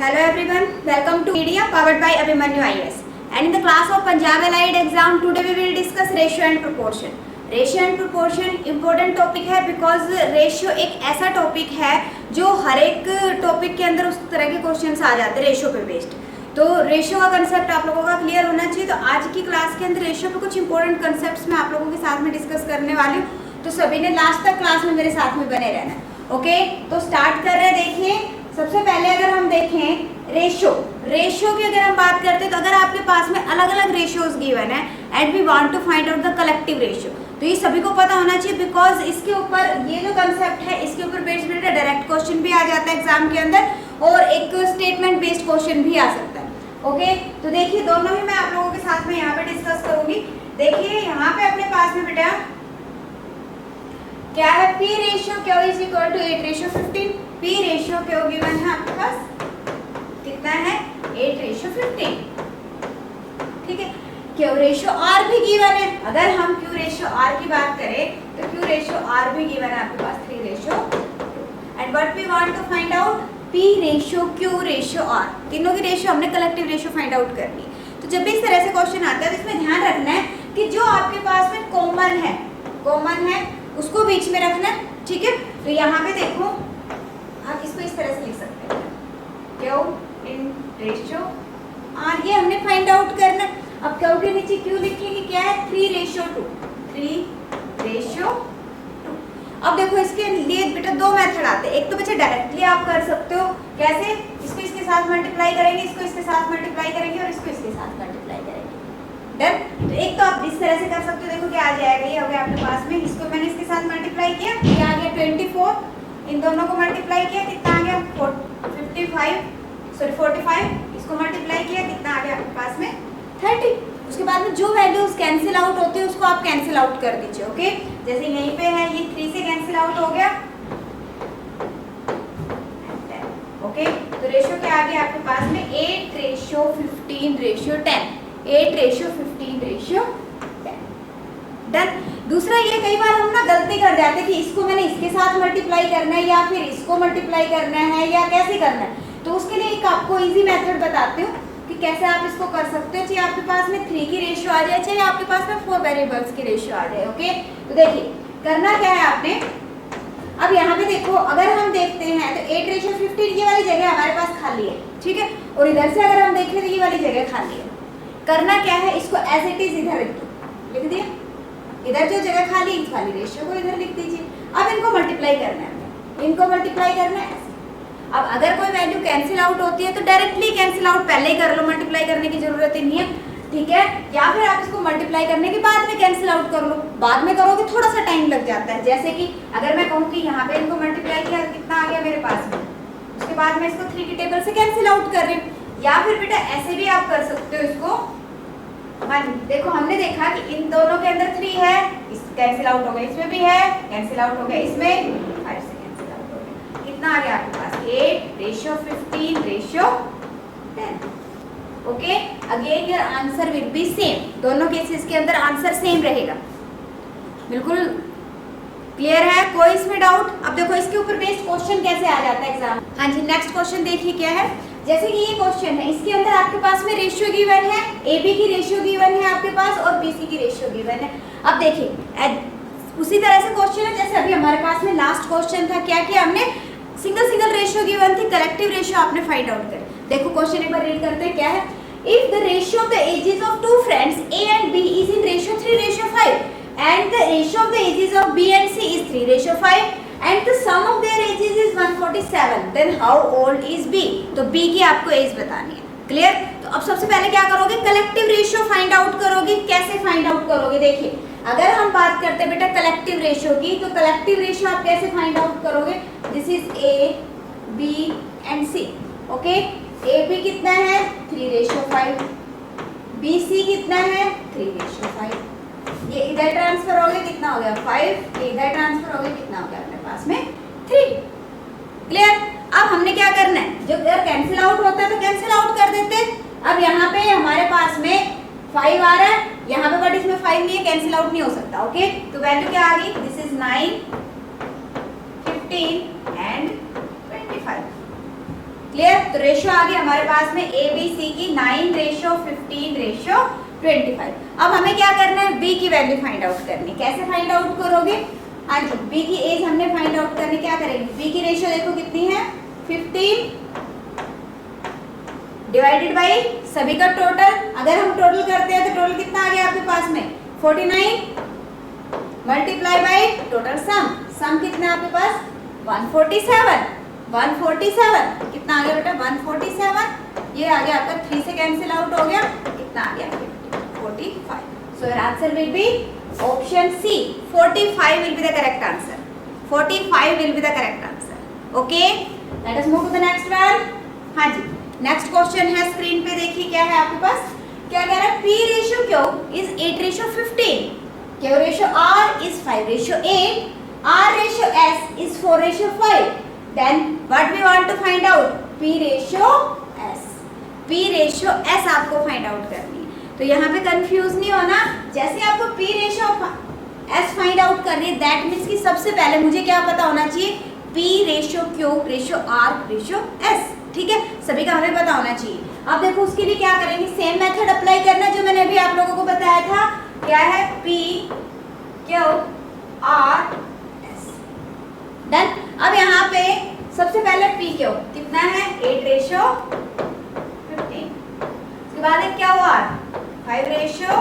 Hello everyone, welcome to media powered by Abhimanyu IAS. And in the class of Punjab Allied exam, today we will discuss ratio and proportion. Ratio and proportion important topic है because ratio एक ऐसा topic है जो हर एक topic के अंदर उस तरह के क्वेश्चंस आ जाते हैं रेशियो पे बेस्ड। तो रेशियो का कंसेप्ट आप लोगों का क्लियर होना चाहिए। तो आज की क्लास के अंदर रेशियो पे कुछ इंपॉर्टेंट कंसेप्ट्स मैं आप लोगों के साथ में डिस्कस करने वाली हूँ, तो सभी ने लास्ट तक क्लास में मेरे साथ में बने रहना। ओके, तो स्टार्ट कर रहे हैं। देखिए, सबसे पहले अगर हम देखें रेशियो की अगर हम बात करते हैं, तो अगर आपके पास में अलग अलग रेशियोज गिवन है and we want to find out the collective ratio, तो ये सभी को पता होना चाहिए बिकॉज इसके ऊपर ये जो कंसेप्ट है इसके ऊपर बेस्ड डायरेक्ट क्वेश्चन भी आ जाता है एग्जाम के अंदर और एक स्टेटमेंट बेस्ड क्वेश्चन भी आ सकता है। ओके, तो देखिए दोनों ही मैं आप लोगों के साथ में यहाँ पे डिस्कस करूंगी। देखिए यहाँ पे अपने पास में बेटा क्या है, P ratio Q is equal to 8:15। P ratio Q given है आपके पास कितना है, 8:15। ठीक है, Q रेशियो R भी गिवन है। अगर हम Q रेशियो R की बात करें तो Q रेशियो R भी गिवन है आपके पास 3:2। And what we want to find out, P ratio Q ratio R, तीनों की रेशियो हमने कलेक्टिव रेशियो फाइंड आउट करनी है। तो जब भी इस तरह से क्वेश्चन आता है तो इसमें ध्यान रखना है कि जो आपके पास में कॉमन है उसको बीच में रखना है। ठीक है, तो यहाँ पे देखो आप इसको इस तरह से लिख सकते हैं, Q इन रेशियो R, ये हमने फाइंड आउट करना है। अब Q के नीचे Q लिखेंगे, क्या है 3:2। 3:2। अब देखो इसके लिए बेटा दो मेथड आते हैं। एक तो बच्चे डायरेक्टली आप कर सकते हो, कैसे, इसको इसके साथ मल्टीप्लाई करेंगे, इसको इसके साथ मल्टीप्लाई करेंगे और इसको इसके साथ मल्टीप्लाई करेंगे। डन। तो एक तो आप इस तरह से कर सकते हो, देखो क्या आ जाएगा, ये हो गया आपके पास में, इसको मैंने इसके साथ मल्टीप्लाई किया, ये आ गया 24, इन दोनों को मल्टीप्लाई किया, कितना आ गया 45, इसको मल्टीप्लाई किया, कितना आ गया आपके पास में 30। उसके बाद में जो वैल्यूज कैंसिल आउट होती है उसको आप कैंसिल आउट कर दीजिए। ओके, जैसे यहीं पे है ये 3 से कैंसिल आउट हो गया। ओके, तो रेशियो क्या आ गया आपके पास में 8:15:10। 8:15:10। डन। दूसरा ये कई बार हम ना गलती कर जाते हैं कि इसको मैंने इसके साथ मल्टीप्लाई करना है या फिर इसको मल्टीप्लाई करना है या कैसे करना है। तो उसके लिए एक आपको इजी मेथड बताती हूँ कि कैसे आप इसको कर सकते हो। चाहे आपके पास में 3 की रेशियो आ जाए, चाहे आपके पास में 4 वेरिएबल्स की रेशियो आ जाए। ओके, तो देखिए करना क्या है आपने, अब यहाँ पे देखो अगर हम देखते हैं तो 8:15 ये वाली जगह हमारे पास खाली है। ठीक है, और इधर से अगर हम देखें तो ये वाली जगह खाली है। करना क्या है, इसको एज इट इज इधर लिख दिया, इधर जो जगह खाली इस वाली रेशियो को इधर लिख दीजिए। अब इनको मल्टीप्लाई करना है, इनको मल्टीप्लाई करना है। अब अगर कोई वैल्यू कैंसिल आउट होती है तो डायरेक्टली कैंसिल आउट पहले ही कर लो, मल्टीप्लाई करने की जरूरत ही नहीं है। ठीक है, या फिर आप इसको मल्टीप्लाई करने के बाद में कैंसिल आउट कर लो। बाद में करोगे थोड़ा सा टाइम लग जाता है। जैसे कि अगर मैं कहूँ कि यहाँ पे इनको मल्टीप्लाई किया तो कितना आ गया मेरे पास में, उसके बाद मैं इसको 3 की टेबल से कैंसिल आउट कर रही हूँ। या फिर बेटा ऐसे भी आप कर सकते हो इसको, देखो हमने देखा कि इन दोनों के अंदर 3 है, इस कैंसिल आउट हो गया, इसमें भी है कैंसिल आउट हो गया, इसमें 5 से कैंसिल आउट हो गया। कितना आ गया आपके पास 8:15:10। Okay, again your answer will B same. दोनों केसेस के अंदर आंसर सेम रहेगा। बिल्कुल क्लियर है, कोई इसमें डाउट? अब देखो इसके ऊपर बेस्ड क्वेश्चन कैसे आ जाता है एग्जाम। हाँ जी, नेक्स्ट क्वेश्चन देखिए क्या है। जैसे कि ये क्वेश्चन है, इसके अंदर आपके पास में रेशियो गिवन है, AB की रेशियो गिवन है आपके पास और BC की रेशियो गिवन है। अब देखिए उसी तरह से क्वेश्चन है जैसे अभी हमारे पास में लास्ट क्वेश्चन था। क्या किया हमने, सिंगल रेशियो गिवन थी, कलेक्टिव रेशियो आपने फाइंड आउट कर। देखो क्वेश्चन एक बार रीड करते हैं, क्या है, if the ratio of the ages of 2 friends A and B is in ratio 3:5 and the ratio of the ages of B and C is 3:5 and the sum of their ages is 147, then how old is B? तो B की आपको as बतानी है। Clear? तो अब सबसे पहले क्या करोगे, कलेक्टिव रेशियो फाइंड आउट करोगे। कैसे फाइंड आउट करोगे, देखिए अगर हम बात करते हैं बेटा कलेक्टिव रेशियो की, तो कलेक्टिव रेशियो आप कैसे फाइंड आउट करोगे, this is A, B and C। Okay, AB कितना है 3:5, BC कितना है 3:5, ये इधर ट्रांसफर हो गया, कितना हो गया 5, ये इधर ट्रांसफर हो गया, कितना हो गया अपने पास में 3। क्लियर? अब हमने क्या करना है, जो अगर कैंसिल आउट होता है तो कैंसिल आउट कर देते। अब यहाँ पे हमारे पास में 5 आ रहा है, यहाँ पे बट इसमें 5 नहीं है, कैंसिल आउट नहीं हो सकता। ओके, तो वैल्यू क्या आ गई, दिस इज 9, 15 एंड 25। क्लियर? तो रेशियो आ गया हमारे पास में ए बी सी की 9:15:25। अब हमें क्या करना है, बी की वैल्यू फाइंड आउट करनी। कैसे फाइंड आउट करोगे? हाँ जी, बी की एज हमने फाइंड आउट करनी। क्या करेंगे, बी की रेशियो देखो कितनी है, 15 डिवाइडेड बाई सभी का टोटल। अगर हम टोटल करते हैं तो टोटल कितना आ गया आपके पास में, 49 मल्टीप्लाई बाई टोटल सम कितना है आपके पास, 147 कितना आ गया बेटा, 147। ये आ गया आपका 3 से कैंसिल आउट हो गया, कितना आ गया, 45। So your answer will be option C, 45 will be the correct answer. 45 will be the correct answer. Okay, let us move to the next one. हाँ जी, नेक्स्ट क्वेश्चन है, स्क्रीन पे देखिए क्या है आपके पास। क्या कह रहा है, P ratio Q is 8:15, Q ratio R is 5:8, R ratio S is 4:5। Then what we want to find out, P ratio S। P ratio S आपको फाइंड आउट करनी है। तो यहाँ पे कंफ्यूज नहीं होना, जैसे आपको P ratio S find out करनी है, दैट मीन्स कि सबसे पहले मुझे क्या पता होना चाहिए, P ratio Q ratio R ratio S। ठीक है, सभी का हमें पता होना चाहिए। अब देखो उसके लिए क्या करेंगे, सेम मेथड अप्लाई करना जो मैंने अभी आप लोगों को बताया था। क्या है, P Q R S। Done. अब यहाँ पे सबसे पहले P Q कितना है, 8:15। उसके बाद है Q R 5:8।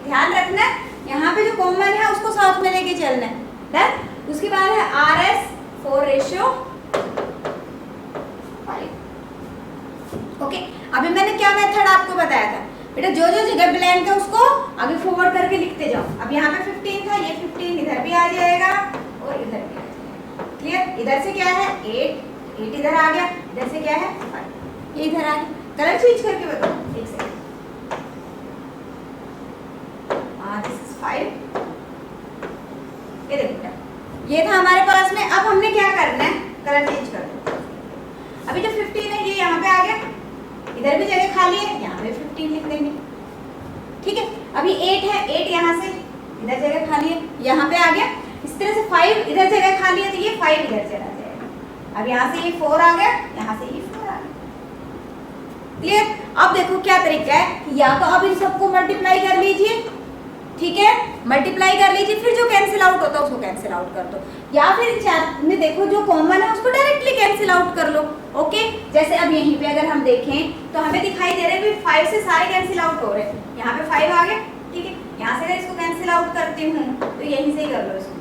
ध्यान रखना यहाँ पे जो कॉमन है उसको साथ में लेके चलना है। डन। उसके बाद है R S 4:5। ओके, अभी मैंने क्या मेथड आपको बताया था बेटा, जो जो जगह ब्लैंक है उसको आगे फॉरवर्ड करके लिखते जाओ। अब यहाँ पे 15 था, ये 15 इधर भी आ जाएगा और इधर भी आ जाएगा। क्लियर? इधर से क्या है, 8 इधर आ गया, इधर से क्या है, 5 ये इधर आ गया। कलर चेंज करके बताओ, एक सेकंड। This is 5। ये देखो बेटा, ये था हमारे पास में। अब हमने क्या करना है, कलर चेंज कर दो। अभी जो 15 है ये यहाँ पे आ गया, इधर भी जगह खाली है, यहाँ पे 15 लिख देंगे। ठीक है, अभी 8 है, 8 यहाँ से इधर जगह खाली है, यहाँ पे आ गया। इस तरह से 5 इधर जगह खाली है तो ये 5 इधर चला जाएगा। अब यहाँ से ये 4 आ गया, यहाँ से ये 4 आ गया। क्लियर? अब देखो क्या तरीका है, या तो अब इन सबको मल्टीप्लाई कर लीजिए, ठीक है, मल्टीप्लाई कर लीजिए, फिर जो कैंसिल आउट होता है उसको कैंसिल आउट कर दो, या फिर इन चार में देखो जो कॉमन है उसको डायरेक्टली कैंसिल आउट कर लो। ओके, जैसे अब यहीं पे अगर हम देखें तो हमें दिखाई दे रहा है 5 से सारे कैंसिल आउट हो रहे हैं। यहाँ पे 5 आ गया, ठीक है, यहाँ से अगर इसको कैंसिल आउट करती हूँ तो यहीं से ही कर लो इसको।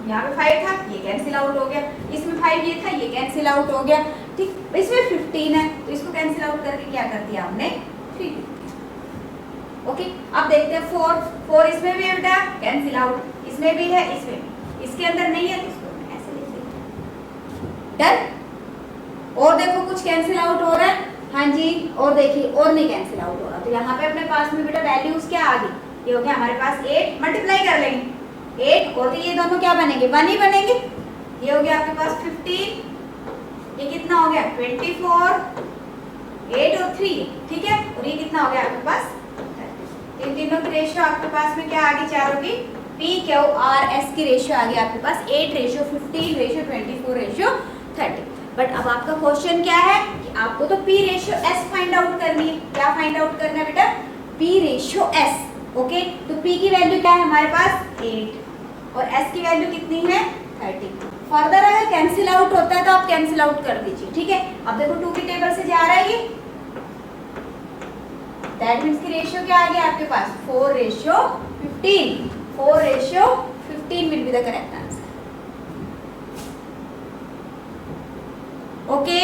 यहाँ पे 5 था, ये कैंसिल आउट हो गया, इसमें 5 ये था, ये कैंसिल आउट हो गया। ठीक, इसमें 15 है तो इसको कैंसिल आउट करके क्या कर दिया हमने, 3। ओके, अब देखते हैं 4 इसमें भी है बेटा, कैंसिल आउट, इसमें भी है, इसमें भी, इसके अंदर नहीं है तो इसको ऐसे लिख देते। डन। और देखो कुछ कैंसिल आउट हो रहा है, हाँ जी, और देखिए और नहीं कैंसिल आउट हो रहा, तो यहाँ पे अपने पास में बेटा वैल्यूज क्या आ गई, ये हो गया हमारे पास 8, मल्टीप्लाई कर लेंगे 8 और तो ये दोनों क्या बनेंगे, 1 ही बनेंगे। ये हो गया आपके पास 15, ये कितना हो गया 24, 8 और 3, ठीक है, और ये कितना हो गया आपके पास, इन तीनों की रेशियो आपके पास में क्या आ गई, चारों की P Q R S की रेशियो आ गई आपके पास 8:15:24:30। बट अब आपका क्वेश्चन क्या है कि आपको तो P ratio S find out करनी है। क्या फाइंड आउट करना है बेटा, P रेशियो S। ओके, तो P की वैल्यू क्या है हमारे पास 8 और S की वैल्यू कितनी है 30। फर्दर अगर कैंसिल आउट होता है तो आप कैंसिल आउट कर दीजिए। ठीक है, अब देखो 2 की टेबल से जा रहा है ये, दैट मीन्स की रेशियो क्या आ गया आपके पास 4:15। 4:15 will be the correct answer. Okay,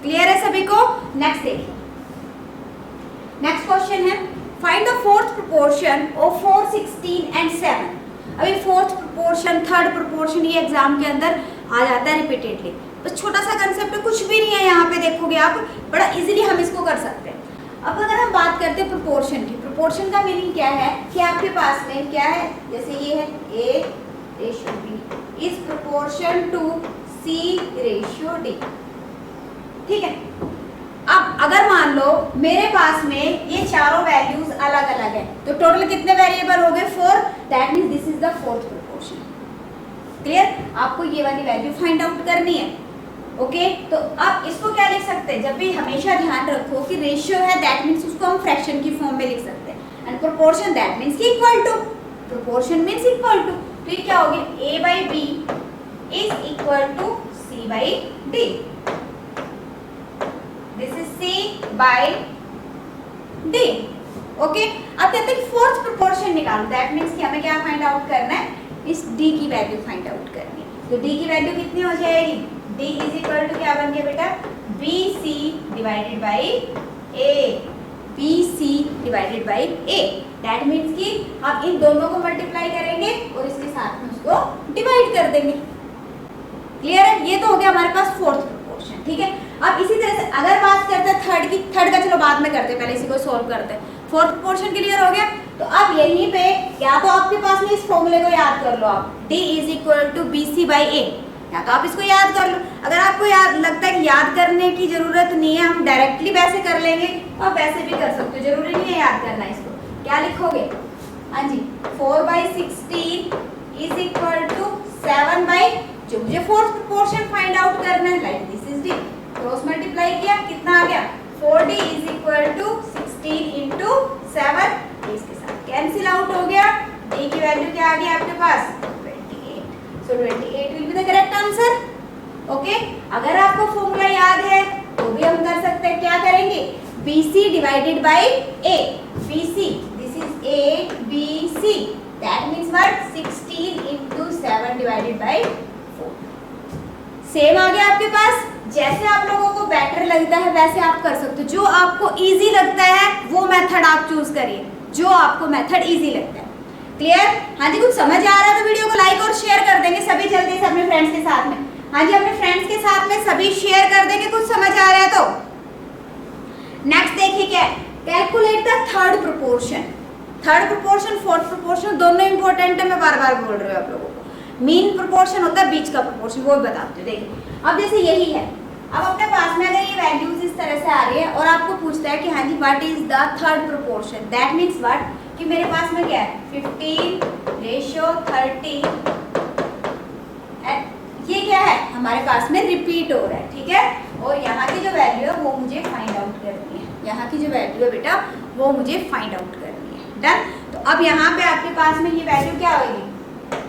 clear है सभी को? नेक्स्ट देखिए, नेक्स्ट क्वेश्चन है find the fourth proportion of 4, 16 and 7। अभी फोर्थ प्रोपोर्शन, थर्ड प्रोपोर्शन ये एग्जाम के अंदर आ जाता है रिपीटेडली। बस छोटा सा कंसेप्ट है, कुछ भी नहीं है, यहाँ पे देखोगे आप बड़ा इजीली हम इसको कर सकते हैं। अब अगर हम बात करते हैं प्रोपोर्शन की, प्रोपोर्शन का मीनिंग क्या है कि आपके पास में क्या है, जैसे ये है A:B is proportion to C:D। ठीक है, अब अगर मान लो मेरे पास में ये चारों वैल्यूज अलग अलग है तो टोटल कितने वेरिएबल हो गए 4, that means this is the fourth proportion. Clear? आपको ये वाली वैल्यू फाइंड आउट करनी है। ओके तो अब इसको क्या लिख सकते हैं, जब भी हमेशा ध्यान रखो कि रेशियो है दैट मीन्स उसको हम फ्रैक्शन की फॉर्म में लिख सकते हैं, एंड प्रोपोर्शन दैट मीन्स की equal to, proportion means equal to, फिर क्या हो गया a by b is equal to c by d, this is c by d। Okay अब कहते हैं फोर्थ प्रोपोर्शन निकालो, दैट मीन्स कि हमें क्या फाइंड आउट करना है, इस d की वैल्यू फाइंड आउट करनी है। तो d की वैल्यू कितनी हो जाएगी, d इज इक्वल टू क्या बन गया बेटा, bc divided by a, bc divided by a, that means कि हम इन दोनों को मल्टीप्लाई करेंगे और इसके साथ में उसको डिवाइड कर देंगे। क्लियर है, ये तो हो गया हमारे पास फोर्थ प्रोपोर्शन। ठीक है, अब इसी तरह से अगर बात करते हैं थर्ड की, थर्ड का चलो बाद में करते हैं, पहले इसी को सॉल्व करते हैं। फोर्थ प्रोपोर्शन क्लियर हो गया, तो अब यहीं पे या तो आपके पास में इस फॉर्मूले को याद कर लो आप, d is equal to B C by A, या तो आप इसको याद कर लो। अगर आपको याद लगता है कि याद करने की जरूरत नहीं है, हम डायरेक्टली वैसे कर लेंगे, तो आप वैसे भी कर सकते हो, जरूरी नहीं है याद करना। इसको क्या लिखोगे, हाँ जी 4/16 इज इक्वल टू 7 जो मुझे फोर्थ प्रोपोर्शन फाइंड आउट करना है, like this is d, cross multiply किया कितना आ गया 4d is equal to 16 into 7, इसके साथ कैंसिल आउट हो गया, d की वैल्यू क्या आ गई आपके पास 28, सो 28 will be the correct answer. Okay, अगर आपको फॉर्मूला याद है तो भी हम कर सकते हैं, क्या करेंगे bc divided by a, bc this is a bc that means what 16 into 7 divided by 4। Same आ गया आपके पास, जैसे आप लोगों को बेटर लगता है वैसे आप कर सकते हो, जो आपको इजी लगता है वो मेथड आप चूज करिए, जो आपको मेथड इजी लगता है। क्लियर, हाँ जी कुछ समझ आ रहा है तो वीडियो को लाइक और शेयर कर देंगे सभी जल्दी से अपने फ्रेंड्स के साथ में। हाँ जी अपने फ्रेंड्स के साथ में सभी शेयर कर देंगे, कुछ समझ आ रहा है तो। नेक्स्ट देखिए क्या है, calculate the third proportion. Third proportion fourth proportion दोनों इंपॉर्टेंट है, मैं बार बार बोल रही हूँ आप लोगों को। मीन प्रोपोर्शन होता है बीच का प्रोपोर्शन, वो भी बताते हैं। देखिए अब जैसे यही है, अब अपने पास में अगर ये वैल्यूज इस तरह से आ रही है और आपको पूछता है कि हाँ जी what is the third proportion, that means what कि मेरे पास में क्या है 15:30, ये क्या है हमारे पास में रिपीट हो रहा है। ठीक है, और यहाँ की जो वैल्यू है वो मुझे फाइंड आउट करनी है, यहाँ की जो वैल्यू है बेटा वो मुझे फाइंड आउट करनी है। डन, तो अब यहाँ पे आपके पास में ये वैल्यू क्या होगी,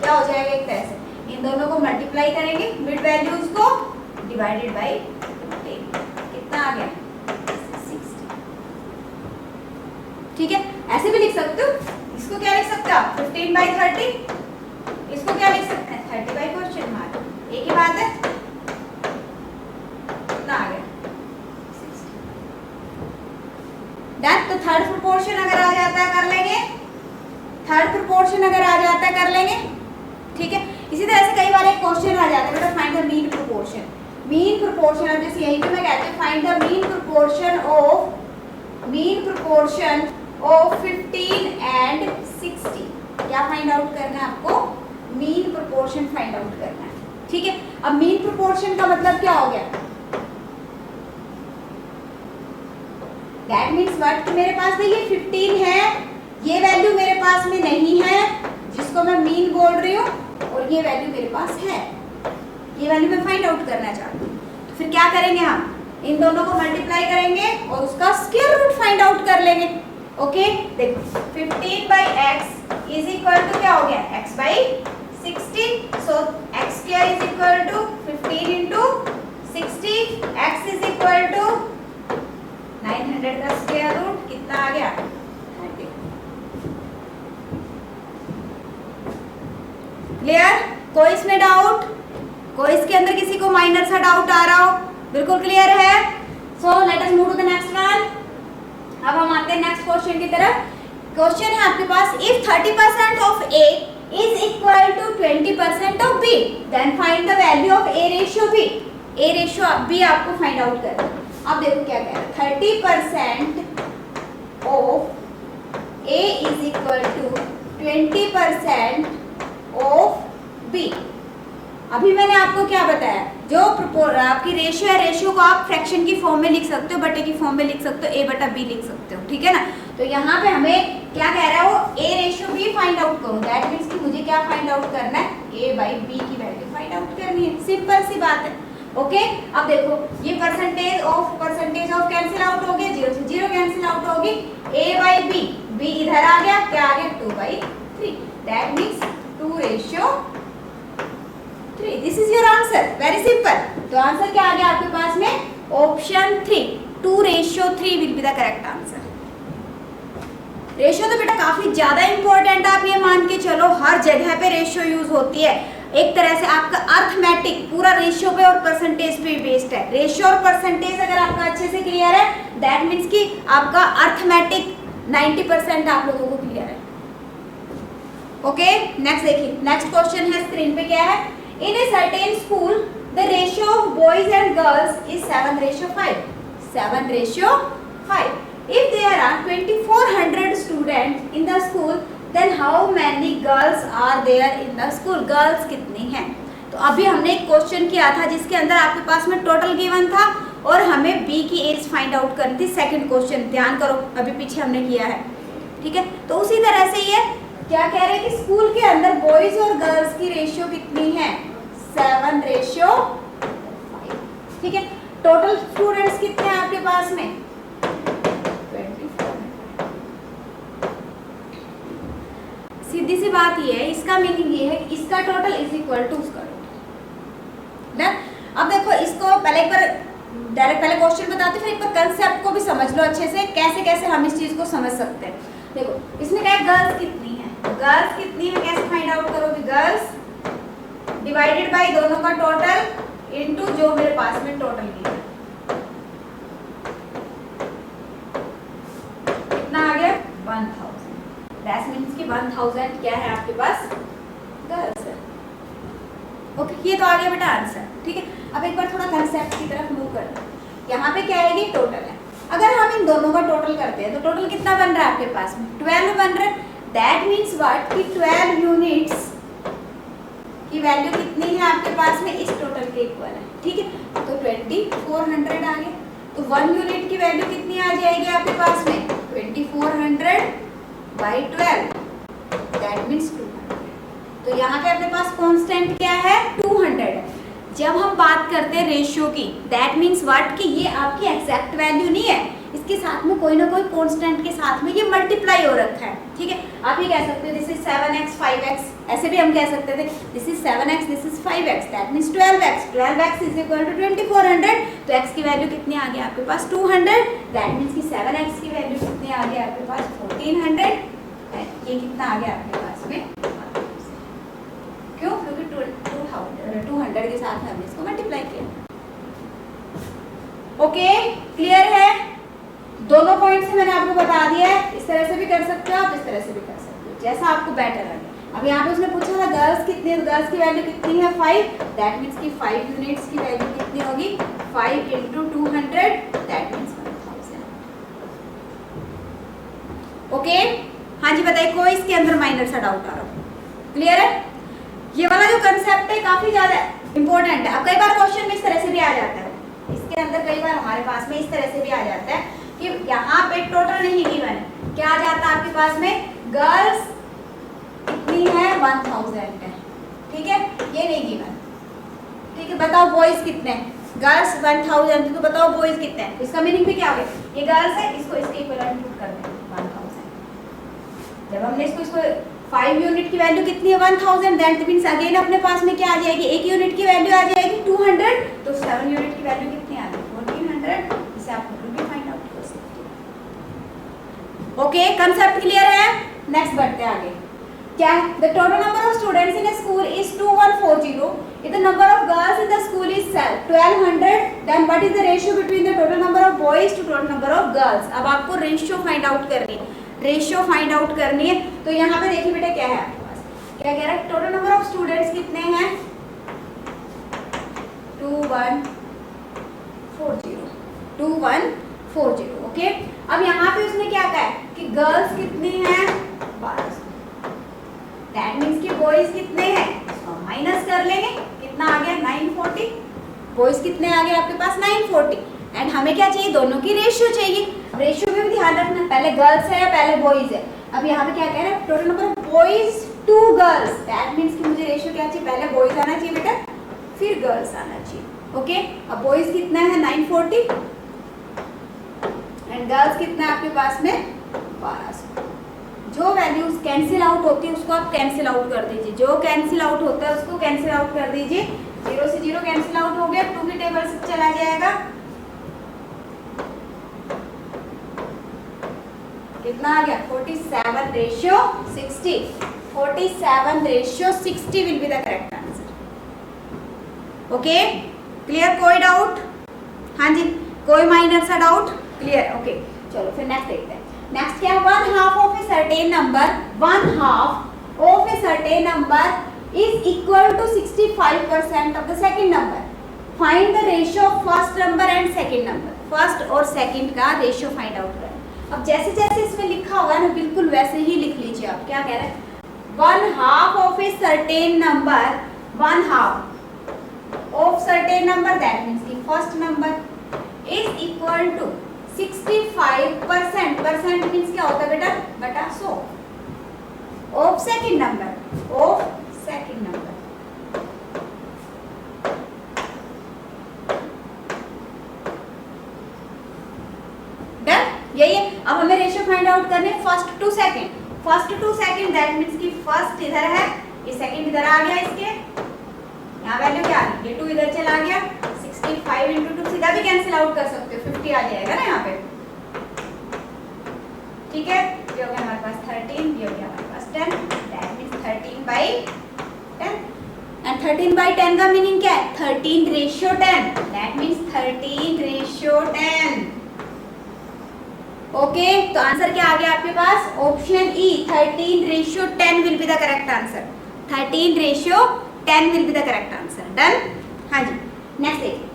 क्या हो जाएगा एक तरह से इन दोनों को मल्टीप्लाई करेंगे, मिड वैल्यूज को डिवाइडेड बाय 10, कितना आ गया 60। ठीक है, ऐसे भी लिख सकते हो, इसको क्या लिख सकते हो आप 15/30, इसको क्या लिख सकते हैं 30/, एक ही बात है, कितना आ गया 60। डन, तो थर्ड प्रोपोर्शन अगर आ जाता है कर लेंगे, थर्ड प्रोपोर्शन अगर आ जाता है कर लेंगे। ठीक है, इसी तरह से कई बार एक क्वेश्चन आ जाता है बेटा find the mean proportion. Mean proportion, अब जैसे यहीं पे मैं कहती हूँ find the mean proportion of 15 and 60, क्या फाइंड आउट करना है आपको, मीन प्रोपोर्शन फाइंड आउट करना है। ठीक है, अब मीन प्रोपोर्शन का मतलब क्या हो गया, दैट मीन्स व्हाट कि मेरे पास में ये 15 है, ये वैल्यू मेरे पास में नहीं है जिसको मैं मीन बोल रही हूँ, और ये वैल्यू मेरे पास है, ये वैल्यू मैं फाइंड आउट करना चाहती हूँ। तो फिर क्या करेंगे हम, इन दोनों को मल्टीप्लाई करेंगे और उसका स्क्वायर रूट फाइंड आउट कर लेंगे। ओके, देखो 15/x इज इक्वल टू क्या हो गया x/60, so x² is equal to 15 into 60, x is equal to 900 का स्क्वायर रूट कितना आ गया 30। क्लियर, कोई इसमें डाउट, कोई इसके अंदर किसी को माइनर सा डाउट आ रहा हो, बिल्कुल क्लियर है। So let us move to the next one. अब हम आते हैं नेक्स्ट क्वेश्चन की तरफ। क्वेश्चन है आपके पास, if 30% of A is equal to 20% of B, then find the value of A ratio B। A ratio B आपको फाइंड आउट करना है। अब देखो क्या कह रहा है, 30% of A is equal to 20% of B। अभी मैंने आपको क्या बताया, जो आपकी रेशियो है, रेशियो को आप फ्रैक्शन की फॉर्म में लिख सकते हो, बटे की फॉर्म में लिख सकते हो, A/B लिख सकते हो। ठीक है ना, तो यहाँ पे हमें क्या कह रहा है वो A ratio B find out करो, दैट मीन्स कि मुझे क्या फाइंड आउट करना है A/B की वैल्यू फाइंड आउट करनी है, सिंपल सी बात है। ओके अब देखो ये परसेंटेज ऑफ कैंसिल आउट हो गया, 0 से 0 कैंसिल आउट होगी, a by b, b इधर आ गया, क्या आ गया 2/3, that means 2:3। This is your answer, very simple. तो आंसर क्या आ गया आपके पास में, option 3, 2:3 will be the correct answer. Ratio तो बेटा काफी ज्यादा इंपॉर्टेंट, आप ये मान के चलो हर जगह पे रेशियो यूज होती है। एक तरह से आपका अर्थमेटिक पूरा रेशियो पे और परसेंटेज पे बेस्ड है। रेशियो और परसेंटेज अगर आपका अच्छे से क्लियर है, दैट मीन्स कि आपका अर्थमेटिक 90% आप लोगों को क्लियर है। ओके नेक्स्ट देखिए, नेक्स्ट क्वेश्चन है स्क्रीन पे क्या है, in a certain school the ratio of boys and girls is 7:5, 7:5। If there are 2400 students in the school, then how many girls are there in the school? Girls कितनी हैं? तो अभी हमने एक क्वेश्चन किया था जिसके अंदर आपके पास में टोटल गिवन था और हमें बी की एज फाइंड आउट करनी थी। सेकंड क्वेश्चन ध्यान करो, अभी पीछे हमने किया है, ठीक है। तो उसी तरह से ये क्या कह रहे हैं कि स्कूल के अंदर बॉयज और गर्ल्स की रेशियो कितनी है, 7:5, ठीक है। टोटल स्टूडेंट्स कितने हैं आपके पास में, सीधी सी बात ये है, इसका मीनिंग ये है कि इसका टोटल इज इक्वल टू उसका टोटल। डन। अब देखो इसको पहले एक बार डायरेक्ट पहले क्वेश्चन बताते फिर एक बार कंसेप्ट को भी समझ लो अच्छे से, कैसे कैसे हम इस चीज को समझ सकते हैं। देखो इसमें क्या है, गर्ल्स कितनी है, गर्ल्स कितनी है कैसे फाइंड आउट करोगे, गर्ल्स डिवाइडेड बाय दोनों का टोटल इनटू जो मेरे पास में टोटल है, कितना आ गया 1000। दैट मींस कि 1000 क्या है आपके पास, गर्ल्स है। ओके ये तो आ गया बेटा आंसर, ठीक है। अब एक बार थोड़ा कंसेप्ट की तरफ मूव करते हैं। यहाँ पे क्या है, ये टोटल है। अगर हम इन दोनों का टोटल करते हैं तो टोटल कितना बन रहा है आपके पास में, 12 बन रहा है। दैट मींस व्हाट कि 12 यूनिट्स की वैल्यू कितनी है आपके पास में, इस टोटल के इक्वल है, ठीक है। तो 2400 आ गया, तो 1 यूनिट की वैल्यू कितनी आ जाएगी आपके पास में, 2400 by 12, दैट मीन्स 200। तो यहाँ पे अपने पास कांस्टेंट क्या है, 200 है। जब हम बात करते हैं रेशियो की, दैट मीन्स व्हाट कि ये आपकी एग्जैक्ट वैल्यू नहीं है, इसके साथ में कोई ना कोई कांस्टेंट के साथ में ये मल्टीप्लाई हो रखा है, ठीक है। आप ये कह सकते हो दिस इज 7x 5x, ऐसे भी हम कह सकते थे this is 7x this is 5x, that means 12x, 12x is equal to 2400। तो x की वैल्यू कितनी आ गई आपके पास 200, दैट मीन्स कि 7x की वैल्यू कितनी आ गई आपके पास 1400, ये कितना आ गया आपके पास में, क्यों, क्योंकि 200 के साथ हमने इसको मल्टीप्लाई किया। ओके क्लियर है, दोनों पॉइंट्स मैंने आपको बता दिया है। इस तरह से भी कर सकते हो आप, इस तरह से भी कर सकते हो, जैसा आपको बेटर लगे। अब यहाँ पे उसने पूछा था गर्ल्स कितनी है, गर्ल्स की वैल्यू कितनी है 5, दैट मीन्स कि 5 यूनिट्स की वैल्यू कितनी होगी, 5 × 200, दैट मीन्स 1000। ओके हाँ जी बताइए, कोई इसके अंदर माइनर सा डाउट आ रहा हो, क्लियर है। ये वाला जो कंसेप्ट है काफी ज्यादा इंपॉर्टेंट है। अब कई बार क्वेश्चन में इस तरह से भी आ जाता है, इसके अंदर कई बार हमारे पास में इस तरह से भी आ जाता है कि यहाँ पे टोटल नहीं गिवन है, क्या आ जाता है आपके पास में, गर्ल्स कितनी है 1000 है, ठीक है, ये नहीं गिवन, ठीक है। बताओ बॉयज कितने हैं, गर्ल्स 1000, तो बताओ बॉयज कितने हैं। इसका मीनिंग भी क्या हो गया, ये गर्ल्स है, इसको इसके इक्विवेलेंट पुट कर दें 1000। जब हमने इसको 5 यूनिट की वैल्यू कितनी है 1000, दैट मींस अगेन अपने पास में क्या आ जाएगी, 1 यूनिट की वैल्यू आ जाएगी 200, तो 7 यूनिट की वैल्यू कितनी आ गई 1400। इसे आप टोटल भी फाइंड आउट कर सकते हो। ओके कंसेप्ट क्लियर है, नेक्स्ट बढ़ते हैं आगे। क्या है, the total number of students in a school is 2140, if the number of girls in the school is 1200, then what is the ratio between the total number of boys to total number of girls। अब आपको ratio find out करनी है, ratio find out करनी है। तो यहाँ पे देखिए बेटा क्या है आपके पास, क्या कह रहा है, टोटल नंबर ऑफ स्टूडेंट्स कितने हैं 2140, ओके। अब यहाँ पे उसने क्या कहा है कि गर्ल्स कितनी हैं 1200, दैट मीन्स कि बॉयज कितने हैं, इसको माइनस कर लेंगे, कितना आ गया 940, बॉयज कितने आ गए आपके पास 940, एंड हमें क्या चाहिए, दोनों की रेशियो चाहिए। रेशियो में भी ध्यान रखना, पहले गर्ल्स है या पहले बॉयज है। अब यहाँ पे क्या कह रहे हैं, total number of boys to girls, that means कि मुझे रेशियो क्या चाहिए, पहले बॉयज आना चाहिए बेटा, फिर गर्ल्स आना चाहिए, ओके, अब बॉयज कितना है 940 एंड गर्ल्स कितना है आपके पास में 1200। जो वैल्यूज कैंसिल आउट होती है उसको आप कैंसिल आउट कर दीजिए, जो कैंसिल आउट होता है उसको कैंसिल आउट कर दीजिए। 0 से 0 कैंसिल आउट हो गया, 2 की टेबल से चला जाएगा, कितना आ गया 47:60। 47:60 will be the correct answer. Okay, clear? कोई डाउट? हाँ जी, कोई माइनर सा डाउट? क्लियर? ओके, चलो फिर नेक्स्ट देखते हैं। नेक्स्ट क्या है, 1/2 of a certain number, 1/2 of a certain number is equal to 65% of the second number. Find the ratio of first number and second number. First और second का ratio find out करें। अब जैसे जैसे इसमें लिखा हुआ है ना बिल्कुल वैसे ही लिख लीजिए आप। क्या कह रहे हैं, 1/2 of a certain number, 1/2 of certain number that means की first number is equal to 65%, percent means क्या होता है बेटा, बटा 100 of second number, of second number. Done, यही है। अब हमें रेशियो फाइंड आउट करने first to second. First to second that means की फर्स्ट इधर है, ये सेकंड इधर आ गया, इसके यहाँ वैल्यू क्या आ गई, ये 2 इधर चला गया, 65 × 2 सीधा भी कैंसिल आउट कर सकते हो, 50 आ जाएगा ना यहाँ पे। ठीक है, ये हो गया हमारे पास 13, ये हो गया हमारे पास 10, दैट मींस 13/10 एंड 13/10 का मीनिंग क्या है, 13:10, दैट मींस 13:10। ओके, तो आंसर क्या आ गया आपके पास, option E 13:10 will be the correct answer. 13:10 will be the correct answer. Done, हाँ जी। नेक्स्ट देखिए,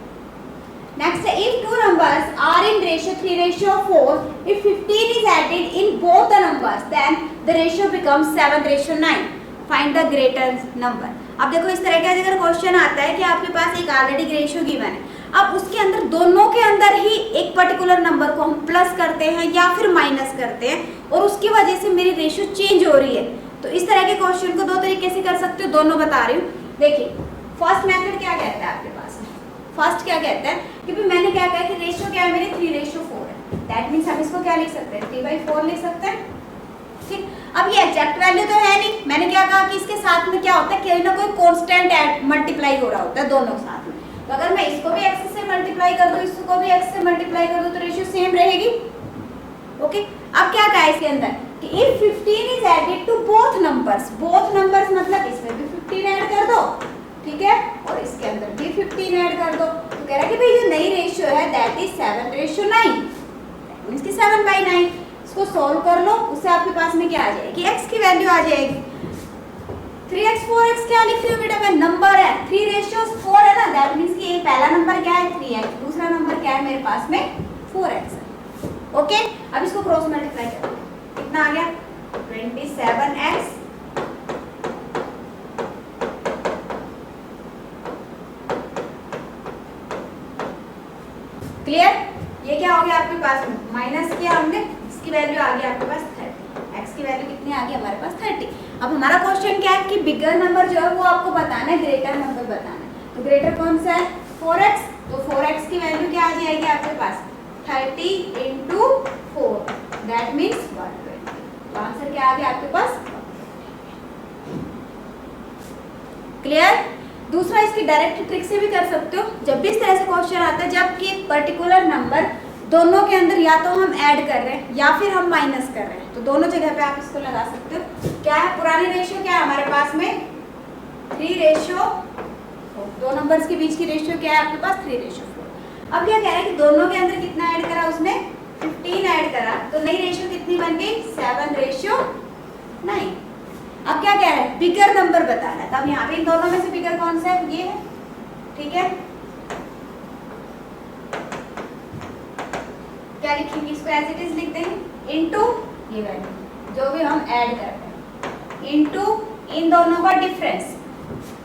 next if two numbers are in ratio 3:4, if 15 is added in both the numbers then the ratio becomes 7:9, find the greater number। अब देखो इस तरह का अगर question आता है कि आपके पास एक ऑलरेडी रेशियो गिवन है, अब उसके अंदर दोनों के अंदर ही एक पर्टिकुलर नंबर को हम प्लस करते हैं या फिर माइनस करते हैं और उसकी वजह से मेरी रेशियो चेंज हो रही है, तो इस तरह के क्वेश्चन को दो तरीके से कर सकते हो, दोनों बता रही हूँ। देखिए फर्स्ट मेथड क्या कहता है आपके पास में, फर्स्ट क्या कहता है कि भी मैंने क्या कहा कि रेशियो क्या है मेरी 3:4 है, दैट मींस हम इसको क्या लिख सकते हैं 3/4 लिख सकते हैं। ठीक, अब ये एग्जैक्ट वैल्यू तो है नहीं, मैंने क्या कहा कि इसके साथ में क्या होता है, कोई ना कोई कांस्टेंट ऐड मल्टीप्लाई हो रहा होता है दोनों के साथ में, तो अगर मैं इसको भी x से मल्टीप्लाई कर दूं, इसको भी x से मल्टीप्लाई कर दूं तो रेशियो सेम रहेगी। ओके, अब क्या कहा है इसके अंदर कि if 15 is added to both numbers मतलब इसमें भी 15 ऐड कर दो, ठीक है, और इसके अंदर भी 15 ऐड कर दो, तो कह रहा है कि भाई जो नई रेशियो है दैट इज 7:9, मींस कि 7/9। इसको सॉल्व कर लो, उससे आपके पास में क्या आ जाएगी, x की वैल्यू आ जाएगी 3x 4x। क्या लिख रही हूँ बेटा मैं, नंबर है 3:4 है ना, दैट मींस कि ये पहला नंबर क्या है 3x, दूसरा नंबर क्या है मेरे पास में 4x है। ओके, अब इसको क्रॉस मल्टीप्लाई करो, कितना आ गया 27x क्लियर। ये क्या हो गया आपके पास में, माइनस किया हमने, इसकी वैल्यू आ गई आपके पास 30, x की वैल्यू कितनी आ गई हमारे पास 30। अब हमारा क्वेश्चन क्या है कि बिगर नंबर जो है वो आपको बताना है, ग्रेटर नंबर बताना है, तो ग्रेटर कौन सा है 4x, तो 4x की वैल्यू क्या आ जाएगी आपके पास 30 × 4 दैट मींस 120। तो आंसर क्या आ गया आपके पास क्लियर। दूसरा इसकी डायरेक्ट ट्रिक से भी कर सकते हो, जब भी इस तरह से क्वेश्चन आता है जबकि एक पर्टिकुलर नंबर दोनों के अंदर या तो हम ऐड कर रहे हैं या फिर हम माइनस कर रहे हैं, तो दोनों जगह पे आप इसको लगा सकते हो। क्या है पुरानी रेशियो, क्या है हमारे पास में 3:4, दो नंबर्स के बीच की रेशियो क्या है आपके पास 3:4। अब क्या कह रहा है कि दोनों के अंदर कितना ऐड करा, उसने 15 ऐड करा, तो नई रेशियो कितनी बन गई 7:9। अब क्या कह रहा है बिगर नंबर बताना है, तब यहाँ पे इन दोनों में से बिगर कौन सा है, ये है, ठीक है। क्या लिखेंगे, इसको एज इट इज लिख देंगे, इनटू ये वैल्यू जो भी हम ऐड करते हैं, इनटू इन दोनों का डिफरेंस,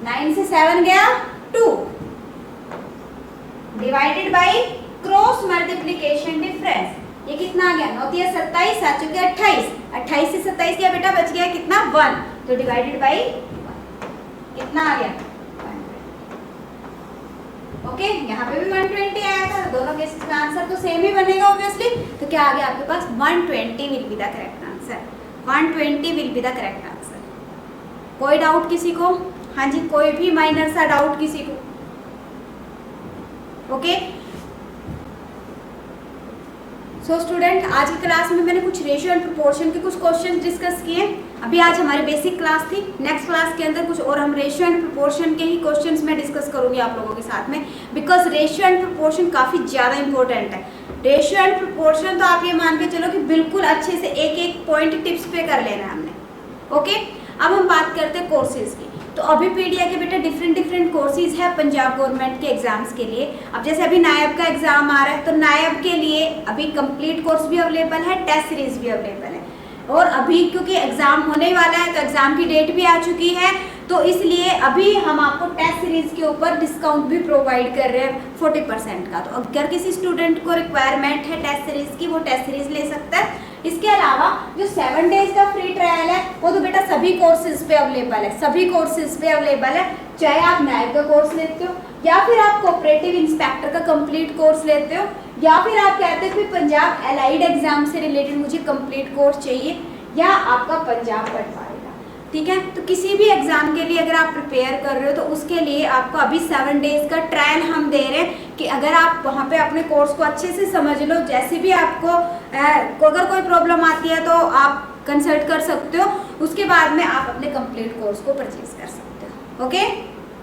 9 से 7 गया 2, divided by cross multiplication difference, ये कितना आ गया 9 × 27 आ चुके 28, 28 से 27 क्या बेटा बच गया कितना 1, तो डिवाइडेड बाय 1 कितना आ गया 100। ओके, यहाँ पे भी 120 आया था, दोनों केसेस में आंसर तो सेम ही बनेगा ऑब्वियसली। तो क्या आ गया आपके पास 120 will be the correct answer, 120 will be the correct answer. कोई डाउट किसी को? हाँ जी, कोई भी माइनर सा डाउट किसी को? ओके सो स्टूडेंट, आज की क्लास में मैंने कुछ रेशियो एंड प्रोपोर्शन के कुछ क्वेश्चन डिस्कस किए। अभी आज हमारी बेसिक क्लास थी, नेक्स्ट क्लास के अंदर कुछ और हम रेशियो एंड प्रोपोर्शन के ही क्वेश्चंस मैं डिस्कस करूंगी आप लोगों के साथ में, बिकॉज रेशियो एंड प्रोपोर्शन काफ़ी ज़्यादा इंपॉर्टेंट है। रेशियो एंड प्रोपोर्शन तो आप ये मान के चलो कि बिल्कुल अच्छे से एक एक पॉइंट टिप्स पे कर लेना है हमने। ओके, अब हम बात करते हैं कोर्सेज की। तो अभी पीडीए के बेटे डिफरेंट कोर्सेज है पंजाब गवर्नमेंट के एग्जाम्स के लिए। अब जैसे अभी नायब का एग्जाम आ रहा है, तो नायब के लिए अभी कंप्लीट कोर्स भी अवेलेबल है, टेस्ट सीरीज भी अवेलेबल है। और अभी क्योंकि एग्जाम होने वाला है तो एग्जाम की डेट भी आ चुकी है, तो इसलिए अभी हम आपको टेस्ट सीरीज के ऊपर डिस्काउंट भी प्रोवाइड कर रहे हैं 40% का। तो अगर किसी स्टूडेंट को रिक्वायरमेंट है टेस्ट सीरीज की, वो टेस्ट सीरीज ले सकता है। इसके अलावा जो 7 डेज का फ्री ट्रायल है वो तो बेटा सभी कोर्सेज पे अवेलेबल है, सभी कोर्सेज पे अवेलेबल है। चाहे आप नायब का कोर्स लेते हो, या फिर आप कोऑपरेटिव इंस्पेक्टर का कंप्लीट कोर्स लेते हो, या फिर आप कहते हो कि पंजाब एलाइड एग्जाम से रिलेटेड मुझे कंप्लीट कोर्स चाहिए, या आपका पंजाब पटवारी का, ठीक है। तो किसी भी एग्जाम के लिए अगर आप प्रिपेयर कर रहे हो तो उसके लिए आपको अभी 7 डेज का ट्रायल हम दे रहे हैं कि अगर आप वहाँ पे अपने कोर्स को अच्छे से समझ लो, जैसे भी आपको अगर कोई प्रॉब्लम आती है तो आप कंसल्ट कर सकते हो, उसके बाद में आप अपने कंप्लीट कोर्स को परचेज कर सकते हो। Okay,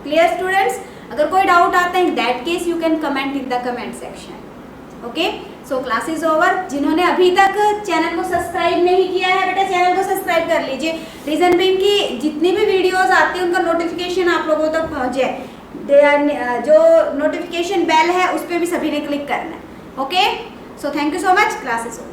clear students? अगर कोई डाउट आता है in that case you can comment in the comment section. Okay, so class is over. जिन्होंने अभी तक चैनल को सब्सक्राइब नहीं किया है बेटा, चैनल को सब्सक्राइब कर लीजिए। रीजन बीइंग कि जितनी भी वीडियोस आती है उनका नोटिफिकेशन आप लोगों तक पहुंचे। जो नोटिफिकेशन बेल है उस पर भी सभी ने क्लिक करना है। Okay, so thank you so much, class is over.